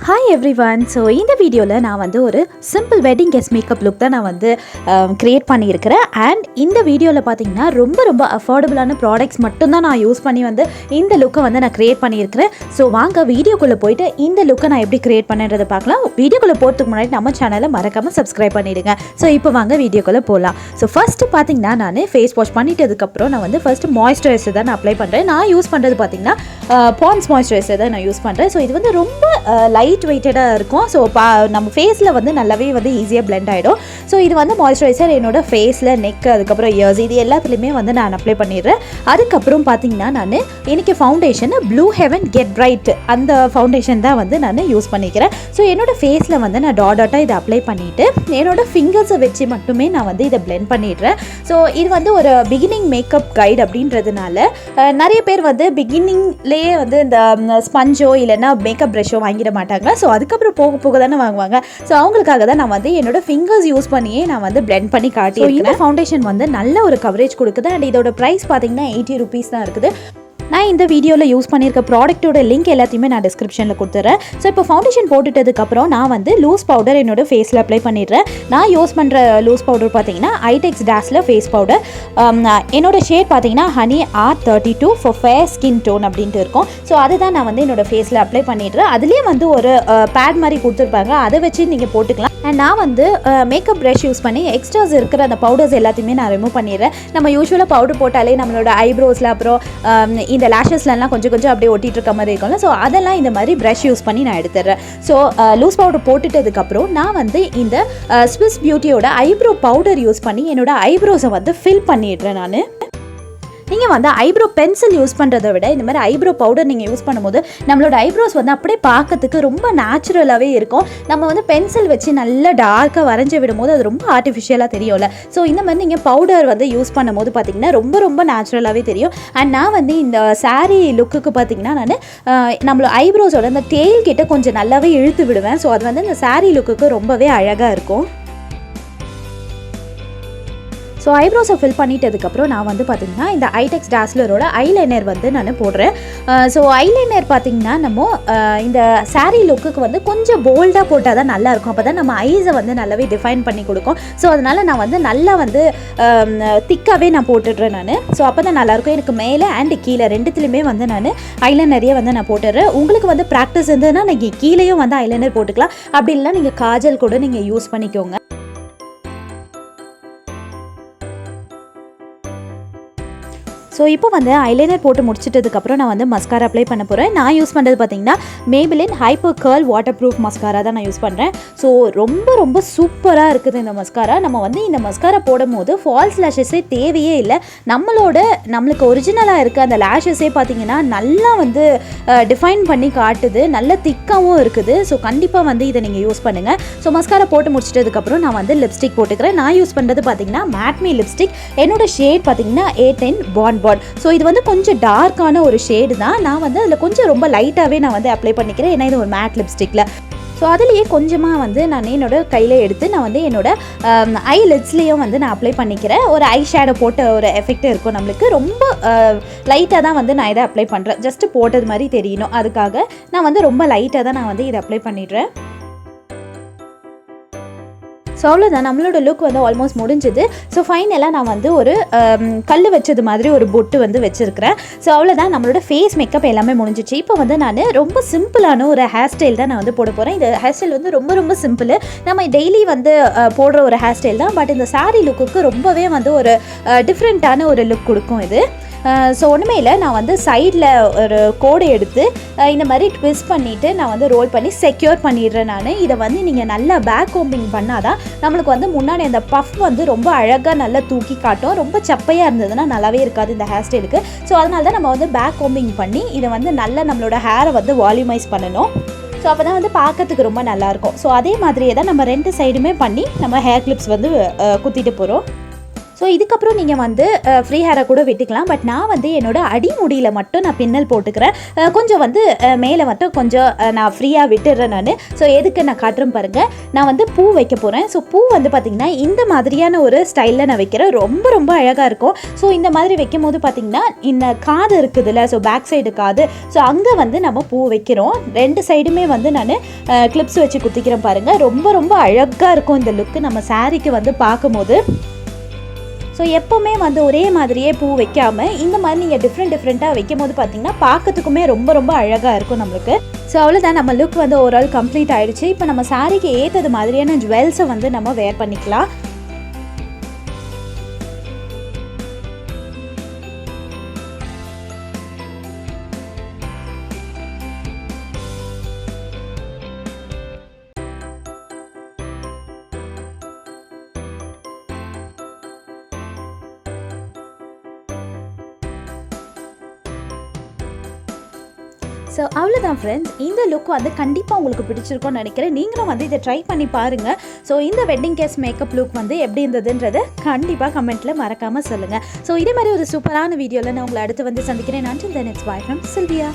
Hi everyone. So இந்த வீடியோவில் நான் வந்து ஒரு simple wedding guest makeup look தான் நான் வந்து க்ரியேட் பண்ணியிருக்கிறேன். அண்ட் இந்த வீடியோவில் பார்த்தீங்கன்னா ரொம்ப அஃபோர்டபுளான ப்ராடக்ட்ஸ் மட்டும்தான் நான் யூஸ் பண்ணி வந்து இந்த லுக்கை வந்து நான் க்ரியேட் பண்ணியிருக்கிறேன். ஸோ வாங்க வீடியோக்குள்ளே போயிட்டு இந்த லுக்கை நான் எப்படி க்ரியேட் பண்ணுறதை பார்க்கலாம். வீடியோக்குள்ளே போகிறதுக்கு முன்னாடி நம்ம சேனலை மறக்காமல் சப்ஸ்கிரைப் பண்ணிவிடுங்க. ஸோ இப்போ வாங்க வீடியோக்குள்ளே போகலாம். ஸோ ஃபஸ்ட்டு பார்த்தீங்கன்னா நான் ஃபேஸ் வாஷ் பண்ணிட்டதுக்கப்புறம் நான் வந்து ஃபஸ்ட்டு மாய்ஸ்சரைசர் தான் நான் அப்ளை பண்ணுறேன். நான் யூஸ் பண்ணுறது பார்த்தீங்கன்னா பாண்ட்ஸ் மாய்ஸ்சரைசர் தான் நான் யூஸ் பண்ணுறேன். ஸோ இது வந்து ரொம்ப லைட் வெயிட்டடாக இருக்கும். ஸோ நம்ம ஃபேஸில் வந்து நல்லாவே வந்து ஈஸியாக பிளெண்ட் ஆகிடும். ஸோ இது வந்து மாய்ஸ்சரைசர் என்னோட ஃபேஸில் நெக் அதுக்கப்புறம் இயர்ஸ் இது எல்லாத்துலேயுமே வந்து நான் அப்ளை பண்ணிடுறேன். அதுக்கப்புறம் பார்த்தீங்கன்னா நான் இன்றைக்கி foundation Blue Heaven get bright அந்த ஃபவுண்டேஷன் தான் வந்து நான் யூஸ் பண்ணிக்கிறேன். ஸோ என்னோடய ஃபேஸில் வந்து நான் டாட்டாக இதை அப்ளை பண்ணிவிட்டு என்னோடய ஃபிங்கர்ஸை வச்சு மட்டுமே நான் வந்து இதை பிளெண்ட் பண்ணிடுறேன். ஸோ இது வந்து ஒரு பிகினிங் மேக்கப் கைடு அப்படின்றதுனால நிறைய பேர் வந்து பிகினிங்லேயே வந்து இந்த ஸ்பஞ்சோ இல்லைன்னா மேக்கப் ப்ரஷோ வாங்கிட மாட்டாங்க. ஸோ அதுக்கப்புறம் போக தானே வாங்குவாங்க. ஸோ அவங்களுக்காக தான் நான் வந்து என்னோட ஃபிங்கர்ஸ் யூஸ் பண்ணியே நான் வந்து பிளெண்ட் பண்ணி காட்டியிருக்கேன். இந்த ஃபவுண்டேஷன் வந்து நல்ல ஒரு கவரேஜ் கொடுக்குது. அண்ட் இதோட ப்ரைஸ் பார்த்தீங்கன்னா 80 rupees தான் இருக்குது. நான் இந்த வீடியோவில் யூஸ் பண்ணியிருக்க ப்ராடக்ட்டோட லிங்க் எல்லாத்தையுமே நான் டிஸ்கிரிப்ஷனில் கொடுத்துட்றேன். ஸோ இப்போ ஃபவுண்டேஷன் போட்டுட்டதுக்கப்புறம் நான் வந்து லூஸ் பவுடர் என்னோட ஃபேஸில் அப்ளை பண்ணிடுறேன். நான் யூஸ் பண்ணுற லூஸ் பவுடர் பார்த்தீங்கன்னா ஐடெக்ஸ் டேஸில் ஃபேஸ் பவுடர். என்னோட ஷேட் பார்த்தீங்கன்னா honey R32 for fair skin tone அப்படின்ட்டு இருக்கும். ஸோ அதுதான் நான் வந்து என்னோடய ஃபேஸில் அப்ளை பண்ணிடுறேன். அதுலேயே வந்து ஒரு பேட் மாதிரி கொடுத்துருப்பாங்க, அதை வச்சு நீங்கள் போட்டுக்கலாம். அண்ட் நான் வந்து மேக்கப் ப்ரஷ் யூஸ் பண்ணி எக்ஸ்ட்ராஸ் இருக்கிற அந்த பவுடர்ஸ் எல்லாத்தையுமே நான் ரிமூவ் பண்ணிடுறேன். நம்ம யூஸ்வலாக பவுடர் போட்டாலே நம்மளோட ஐப்ரோஸில் அப்புறம் இந்த லேஷஸ்லாம் கொஞ்சம் அப்படியே ஒட்டிட்டு இருக்க மாதிரி இருக்கும்ல. ஸோ அதெல்லாம் இந்த மாதிரி ப்ரஷ் யூஸ் பண்ணி நான் எடுத்துடுறேன். ஸோ லூஸ் பவுடர் போட்டுட்டதுக்கப்புறம் நான் வந்து இந்த ஸ்விஸ் பியூட்டியோட ஐப்ரோ பவுடர் யூஸ் பண்ணி என்னோட ஐப்ரோஸை வந்து ஃபில் பண்ணிடுறேன். நான் நீங்கள் வந்து ஐப்ரோ பென்சில் யூஸ் பண்ணுறதை விட இந்த மாதிரி ஐப்ரோ பவுடர் நீங்கள் யூஸ் பண்ணும்போது நம்மளோட ஐப்ரோஸ் வந்து அப்படியே பார்க்கறதுக்கு ரொம்ப நேச்சுரலாகவே இருக்கும். நம்ம வந்து பென்சில் வச்சு நல்லா டார்க்காக வரைஞ்சி விடும்போது அது ரொம்ப ஆர்டிஃபிஷியலாக தெரியும்ல. ஸோ இந்த மாதிரி நீங்கள் பவுடர் வந்து யூஸ் பண்ணும்போது பார்த்திங்கன்னா ரொம்ப நேச்சுரலாகவே தெரியும். அண்ட் நான் வந்து இந்த சாரீ லுக்குக்கு பார்த்திங்கன்னா நான் நம்மளோட ஐப்ரோஸோட அந்த டெயில் கிட்ட கொஞ்சம் நல்லாவே இழுத்து விடுவேன். ஸோ அது வந்து இந்த சாரீ லுக்குக்கு ரொம்பவே அழகாக இருக்கும். ஸோ ஐப்ரோஸை ஃபில் பண்ணிட்டதுக்கப்புறம் நான் வந்து பார்த்திங்கன்னா இந்த ஐடெக்ஸ் டாஸ்லரோட ஐலைனர் வந்து நான் போடுறேன். ஸோ ஐலைனர் பார்த்திங்கன்னா நம்ம இந்த சாரீ லுக்குக்கு வந்து கொஞ்சம் போல்டாக போட்டால் தான் நல்லாயிருக்கும். அப்போ தான் நம்ம ஐஸை வந்து நல்லாவே டிஃபைன் பண்ணி கொடுக்கும். ஸோ அதனால் நான் வந்து நல்லா வந்து திக்காகவே நான் போட்டுடுறேன் நான். ஸோ அப்போ தான் நல்லாயிருக்கும். எனக்கு மேலே அண்டு கீழே ரெண்டுத்துலேயுமே வந்து நான் ஐலைனரையே வந்து நான் போட்டுடுறேன். உங்களுக்கு வந்து ப்ராக்டிஸ் இருந்ததுன்னா நீங்கள் கீழேயும் வந்து ஐலைனர் போட்டுக்கலாம். அப்படி இல்லைனா நீங்கள் காஜல் கூட நீங்கள் யூஸ் பண்ணிக்கோங்க. ஸோ இப்போ வந்து ஐலைனர் போட்டு முடிச்சிட்டதுக்கப்புறம் நான் வந்து மஸ்காரா அப்ளை பண்ண போகிறேன். நான் யூஸ் பண்ணுறது பார்த்தீங்கன்னா Maybelline hyper curl water proof mascara தான் நான் யூஸ் பண்ணுறேன். ஸோ ரொம்ப சூப்பராக இருக்குது இந்த மஸ்காரா. நம்ம வந்து இந்த மஸ்காரா போடும் போது ஃபால்ஸ் லேஷஸே தேவையே இல்லை. நம்மளுக்கு ஒரிஜினலாக இருக்க அந்த லேஷஸே பார்த்தீங்கன்னா நல்லா வந்து டிஃபைன் பண்ணி காட்டுது, நல்ல திக்காகவும் இருக்குது. ஸோ கண்டிப்பாக வந்து இதை நீங்கள் யூஸ் பண்ணுங்கள். ஸோ மஸ்காரா போட்டு முடிச்சிட்டதுக்கப்புறம் நான் வந்து லிப்ஸ்டிக் போட்டுக்கிறேன். நான் யூஸ் பண்ணுறது பார்த்தீங்கன்னா மேட்மி லிப்ஸ்டிக். என்னோடய ஷேட் பார்த்தீங்கன்னா A10 பாண்ட். ஸோ இது வந்து கொஞ்சம் டார்க்கான ஒரு ஷேடு தான். நான் வந்து அதில் கொஞ்சம் ரொம்ப லைட்டாகவே நான் வந்து அப்ளை பண்ணிக்கிறேன். ஏன்னா இது ஒரு மேட் லிப்ஸ்டிக்கில். ஸோ அதுலேயே கொஞ்சமாக வந்து நான் என்னோடய கையில் எடுத்து நான் வந்து என்னோடய ஐ லிட்ஸ்லேயும் வந்து நான் அப்ளை பண்ணிக்கிறேன். ஒரு ஐ ஷேடோ போட்ட ஒரு எஃபெக்ட் இருக்கும் நம்மளுக்கு. ரொம்ப லைட்டாக தான் வந்து நான் இதை அப்ளை பண்ணுறேன். ஜஸ்ட்டு போட்டது மாதிரி தெரியணும். அதுக்காக நான் வந்து ரொம்ப லைட்டாக தான் நான் வந்து இதை அப்ளை பண்ணிடுறேன். ஸோ அவ்வளோதான், நம்மளோட லுக் வந்து ஆல்மோஸ்ட் முடிஞ்சுது. ஸோ ஃபைனலாக நான் வந்து ஒரு கல் வச்சது மாதிரி ஒரு பொட்டு வந்து வச்சுருக்கிறேன். ஸோ அவ்வளோதான், நம்மளோட ஃபேஸ் மேக்கப் எல்லாமே முடிஞ்சிச்சு. இப்போ வந்து நான் ரொம்ப சிம்பிளான ஒரு ஹேர் ஸ்டைல் தான் நான் வந்து போட போகிறேன். இந்த ஹேர் ஸ்டைல் வந்து ரொம்ப சிம்பிள். நம்ம டெய்லி வந்து போடுற ஒரு ஹேர் ஸ்டைல் தான். பட் இந்த சாரீ லுக்குக்கு ரொம்பவே வந்து ஒரு டிஃப்ரெண்ட்டான ஒரு லுக் கொடுக்கும் இது. ஸோ ஒன்றுமே இல்லை, நான் வந்து சைடில் ஒரு கோடை எடுத்து இந்த மாதிரி ட்விஸ்ட் பண்ணிவிட்டு நான் வந்து ரோல் பண்ணி செக்யூர் பண்ணிடுறேன். நான் இதை வந்து நீங்கள் நல்லா பேக் கோம்பிங் பண்ணால் தான் நம்மளுக்கு வந்து முன்னாடி அந்த பஃப் வந்து ரொம்ப அழகாக நல்லா தூக்கி காட்டும். ரொம்ப சப்பையாக இருந்ததுன்னா நல்லாவே இருக்காது இந்த ஹேர் ஸ்டைலுக்கு. ஸோ அதனால தான் நம்ம வந்து பேக் கோம்பிங் பண்ணி இதை வந்து நல்லா நம்மளோட ஹேரை வந்து வால்யூமைஸ் பண்ணணும். ஸோ அப்போ தான் வந்து பார்க்கறதுக்கு ரொம்ப நல்லாயிருக்கும். ஸோ அதே மாதிரியே தான் நம்ம 2 சைடுமே பண்ணி நம்ம ஹேர் கிளிப்ஸ் வந்து குத்திட்டு போகிறோம். ஸோ இதுக்கப்புறம் நீங்கள் வந்து ஃப்ரீ ஹேரை கூட விட்டுக்கலாம். பட் நான் வந்து என்னோட அடிமுடியில் மட்டும் நான் பின்னல் போட்டுக்கிறேன். கொஞ்சம் வந்து மேலே மட்டும் கொஞ்சம் நான் ஃப்ரீயாக விட்டுடுறேன் நான். ஸோ எதுக்கு நான் காட்டுறேன் பாருங்கள். நான் வந்து பூ வைக்க போகிறேன். ஸோ பூ வந்து பார்த்திங்கன்னா இந்த மாதிரியான ஒரு ஸ்டைலில் நான் வைக்கிறேன். ரொம்ப ரொம்ப அழகாக இருக்கும். ஸோ இந்த மாதிரி வைக்கும் போது பார்த்திங்கன்னா இந்த காது இருக்குதுல்ல, ஸோ பேக் சைடு காது, ஸோ அங்கே வந்து நம்ம பூ வைக்கிறோம். 2 சைடுமே வந்து நான் கிளிப்ஸ் வச்சு குத்திக்கிறேன் பாருங்கள். ரொம்ப ரொம்ப அழகாக இருக்கும் இந்த லுக்கு நம்ம சாரீக்கு வந்து பார்க்கும்போது. ஸோ எப்போவுமே வந்து ஒரே மாதிரியே பூ வைக்காமல் இந்த மாதிரி நீங்கள் டிஃப்ரெண்ட்டாக வைக்கும் போது பார்த்திங்கன்னா பார்க்கறதுக்குமே ரொம்ப ரொம்ப அழகாக இருக்கும் நம்மளுக்கு. ஸோ அவ்வளோதான், நம்ம லுக் வந்து ஓவரால் கம்ப்ளீட் ஆகிடுச்சு. இப்போ நம்ம சாரீக்கு ஏற்றது மாதிரியான ஜுவல்ஸை வந்து நம்ம வேர் பண்ணிக்கலாம். ஸோ அவ்வளோதான் ஃப்ரெண்ட்ஸ், இந்த லுக் வந்து கண்டிப்பாக உங்களுக்கு பிடிச்சிருக்கும்னு நினைக்கிறேன். நீங்களும் வந்து இதை ட்ரை பண்ணி பாருங்கள். ஸோ இந்த வெட்டிங் கேஸ் மேக்கப் லுக் வந்து எப்படி இருந்ததுன்றதை கண்டிப்பாக கமெண்ட்டில் மறக்காமல் சொல்லுங்கள். ஸோ இதே மாதிரி ஒரு சூப்பரான வீடியோவில் நான் உங்களை அடுத்து வந்து சந்திக்கிறேன். Until then, it's bye from Silvia.